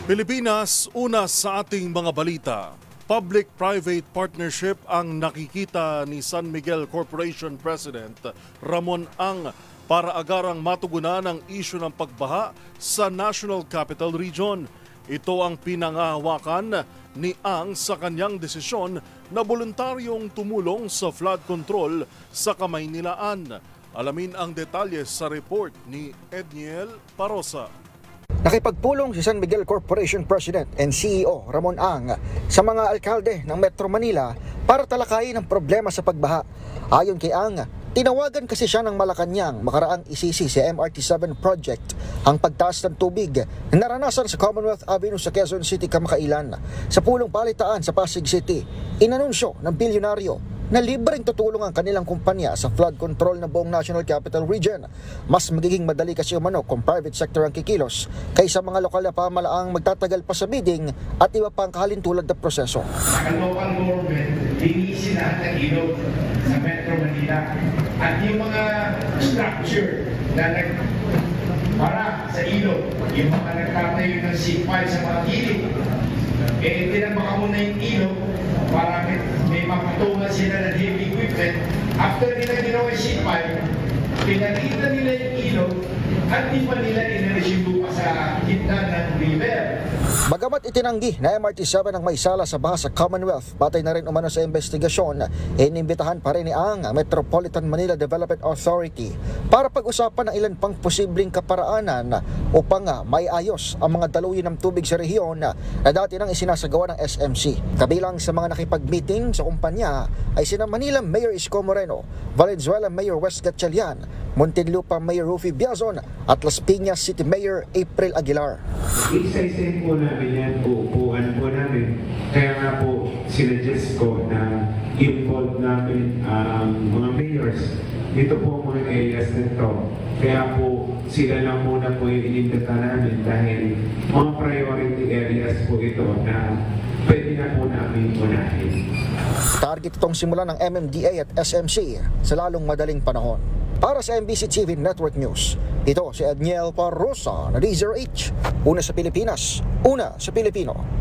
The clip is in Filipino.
Pilipinas, una sa ating mga balita. Public-private partnership ang nakikita ni San Miguel Corporation President Ramon Ang para agarang matugunan ang isyu ng pagbaha sa National Capital Region. Ito ang pinangahawakan ni Ang sa kanyang desisyon na voluntaryong tumulong sa flood control sa Kamaynilaan. Alamin ang detalye sa report ni Edniel Parosa. Nakipagpulong si San Miguel Corporation President and CEO Ramon Ang sa mga alkalde ng Metro Manila para talakayin ang problema sa pagbaha. Ayon kay Ang, tinawagan kasi siya ng Malacanang makaraang isisi sa MRT-7 project ang pagtaas ng tubig na naranasan sa Commonwealth Avenue sa Quezon City kamakailan. Sa pulong palitaan sa Pasig City, inanunsyo ng bilyonaryo na libreng tutulong ang kanilang kumpanya sa flood control ng buong National Capital Region. Mas magiging madali kasi umano kung private sector ang kikilos kaysa mga lokal na pamalaang magtatagal pa sa bidding at iba pang kahalintulad na proseso. Ang local government, linisin lahat ng ilog sa Metro Manila at yung mga structure na para sa ilog, yung mga nagtatayo ng seatpile sa mga gilid, tinabaka mo na yung ilog para may mapatungan sila ng heavy equipment. After nila ginawa yung seatpile, pinagkita nila yung ilog at di pa nila inaresibo pa sa gitna ng river. Bagamat itinanggi na MRT-7 ang may sala sa baha sa Commonwealth, batay na rin umano sa investigasyon, inimbitahan pa rin ni Ang Metropolitan Manila Development Authority para pag-usapan ang ilan pang posibleng kaparaanan upang may ayos ang mga daluyin ng tubig sa rehiyon na dati nang isinasagawa ng SMC. Kabilang sa mga nakipag-meeting sa kumpanya ay sina Manila Mayor Isko Moreno, Valenzuela Mayor Wes Gatchalian, Muntinlupa Mayor Rufy Biazon at Las Piñas City Mayor April Aguilar. Isa-isahin po namin yan, uupuan po namin. Kaya nga po sinuggest ko na involve namin ang mga mayors. Dito po mga areas nito. Kaya po sila lang muna po yung inimbita namin dahil mga priority areas po ito na pwede na po namin unahin. Target itong simulan ng MMDA at SMC sa lalong madaling panahon. Para sa MBC TV Network News, ito si Edniel Parosa na D0H. Una sa Pilipinas, una sa Pilipino.